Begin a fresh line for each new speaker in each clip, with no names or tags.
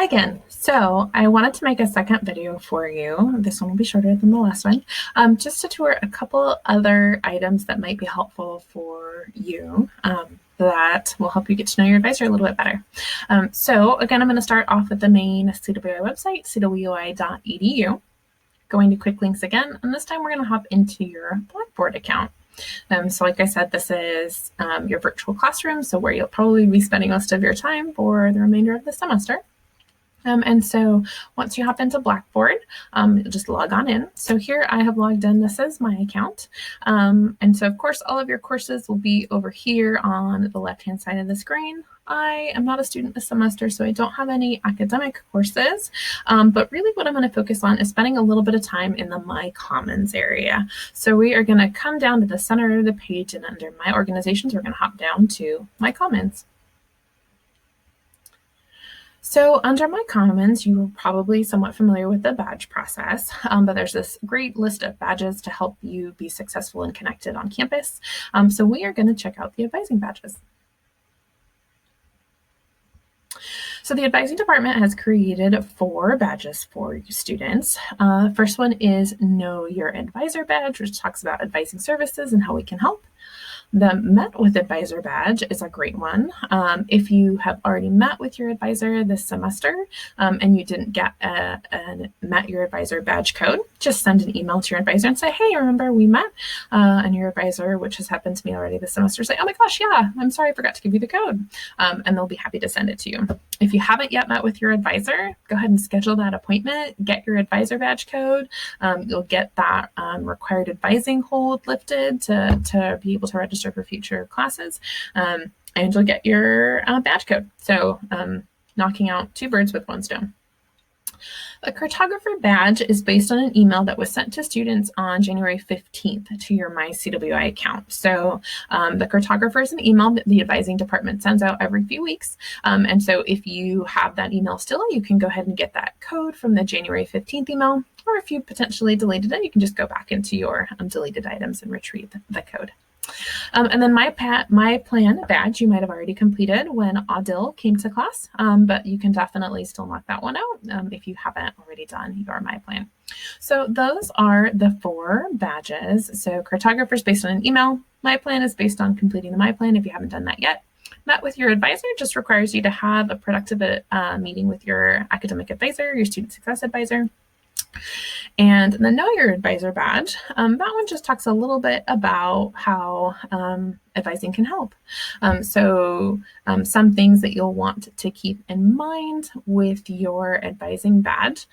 again. So I wanted to make a second video for you. This one will be shorter than the last one, just to tour a couple other items that might be helpful for you that will help you get to know your advisor a little bit better. So again, I'm going to start off with the main CWI website, cwi.edu. Going to quick links again, and this time we're going to hop into your Blackboard account. So like I said, this is your virtual classroom, so where you'll probably be spending most of your time for the remainder of the semester. And so once you hop into Blackboard, you'll just log on in. So here I have logged in. This is my account. And so of course, all of your courses will be over here on the left-hand side of the screen. I am not a student this semester, so I don't have any academic courses, but really what I'm going to focus on is spending a little bit of time in the My Commons area. So we are going to come down to the center of the page, and under My Organizations, we're going to hop down to My Commons. So under My Commons, you are probably somewhat familiar with the badge process, but there's this great list of badges to help you be successful and connected on campus. So we are going to check out the advising badges. So the advising department has created 4 badges for students. First one is Know Your Advisor badge, which talks about advising services and how we can help. The Met with Advisor badge is a great one. If you have already met with your advisor this semester and you didn't get a Met Your Advisor badge code, just send an email to your advisor and say, hey, remember we met? And your advisor, which has happened to me already this semester, say, oh my gosh, yeah, I'm sorry, I forgot to give you the code. And they'll be happy to send it to you. If you haven't yet met with your advisor, go ahead and schedule that appointment, get your advisor badge code. You'll get that required advising hold lifted to be able to register for future classes, and you'll get your badge code. So knocking out 2 birds with 1 stone. A cartographer badge is based on an email that was sent to students on January 15th to your My CWI account. So the cartographer is an email that the advising department sends out every few weeks. And so if you have that email still, you can go ahead and get that code from the January 15th email. Or if you potentially deleted it, you can just go back into your deleted items and retrieve the code. And then My Plan badge you might have already completed when Adil came to class, but you can definitely still knock that one out if you haven't already done your My Plan. So those are the 4 badges. So cartographer is based on an email. My Plan is based on completing the My Plan if you haven't done that yet. Met with your advisor just requires you to have a productive meeting with your academic advisor, your student success advisor. And the Know Your Advisor badge, that one just talks a little bit about how advising can help. Some things that you'll want to keep in mind with your advising badge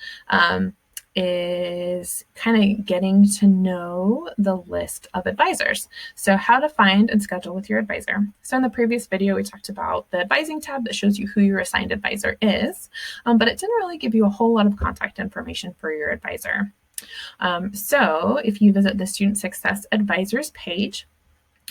is kind of getting to know the list of advisors. So how to find and schedule with your advisor. So in the previous video, we talked about the advising tab that shows you who your assigned advisor is, but it didn't really give you a whole lot of contact information for your advisor. So if you visit the Student Success Advisors page,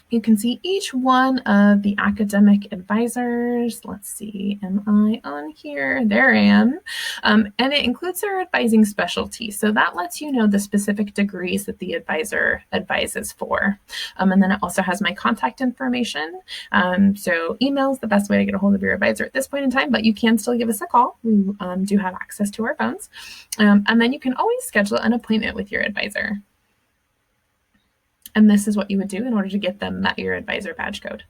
you can see each one of the academic advisors. Let's see, am I on here? There I am. And it includes their advising specialty. So that lets you know the specific degrees that the advisor advises for. And then it also has my contact information. So email is the best way to get a hold of your advisor at this point in time, but you can still give us a call. We do have access to our phones. And then you can always schedule an appointment with your advisor. And this is what you would do in order to get them Met Your Advisor badge code.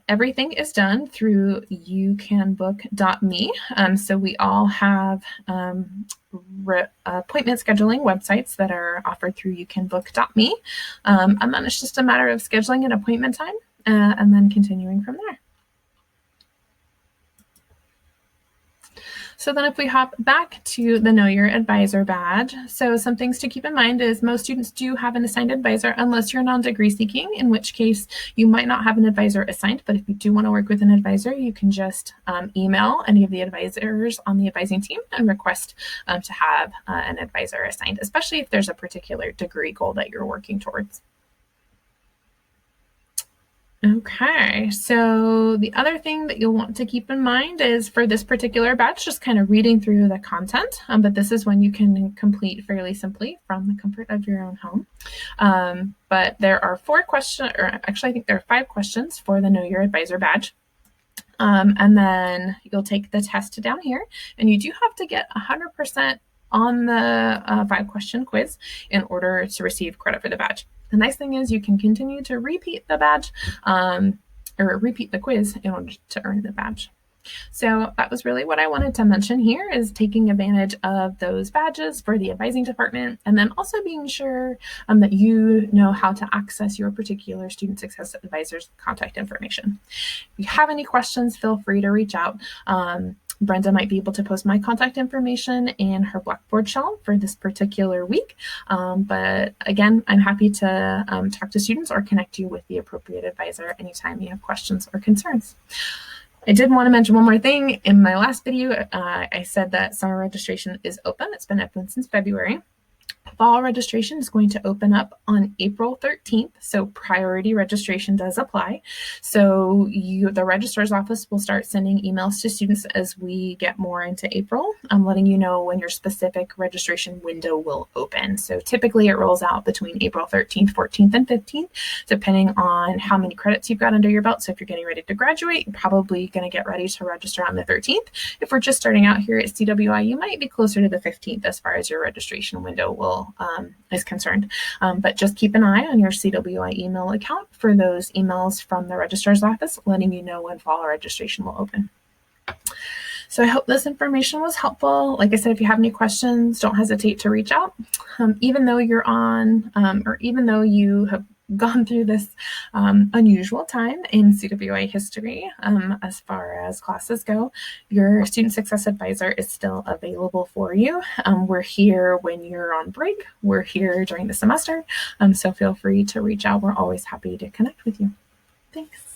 Everything is done through youcanbook.me. So we all have appointment scheduling websites that are offered through youcanbook.me. And then it's just a matter of scheduling an appointment time and then continuing from there. So then if we hop back to the Know Your Advisor badge, so some things to keep in mind is most students do have an assigned advisor unless you're non-degree seeking, in which case you might not have an advisor assigned, but if you do want to work with an advisor, you can just email any of the advisors on the advising team and request to have an advisor assigned, especially if there's a particular degree goal that you're working towards. Okay, so the other thing that you'll want to keep in mind is for this particular batch, just kind of reading through the content, but this is one you can complete fairly simply from the comfort of your own home. But there are 4 questions, or actually I think there are 5 questions for the Know Your Advisor badge. And then you'll take the test down here, and you do have to get 100% on the 5-question quiz in order to receive credit for the badge. The nice thing is you can continue to repeat the badge or repeat the quiz in order to earn the badge. So that was really what I wanted to mention here, is taking advantage of those badges for the advising department, and then also being sure that you know how to access your particular student success advisor's contact information. If you have any questions, feel free to reach out. Brenda might be able to post my contact information in her Blackboard shell for this particular week. But again, I'm happy to talk to students or connect you with the appropriate advisor anytime you have questions or concerns. I did want to mention one more thing. In my last video, I said that summer registration is open. It's been open since February. Fall registration is going to open up on April 13th, so priority registration does apply. So the registrar's office will start sending emails to students as we get more into April, letting you know when your specific registration window will open. So typically it rolls out between April 13th, 14th, and 15th, depending on how many credits you've got under your belt. So if you're getting ready to graduate, you're probably going to get ready to register on the 13th. If we're just starting out here at CWI, you might be closer to the 15th as far as your registration window is concerned. But just keep an eye on your CWI email account for those emails from the registrar's office letting you know when fall registration will open. So I hope this information was helpful. Like I said, if you have any questions, don't hesitate to reach out. Even though you're on, or even though you have gone through this unusual time in CWI history, as far as classes go, your student success advisor is still available for you. We're here when you're on break. We're here during the semester. So feel free to reach out. We're always happy to connect with you. Thanks.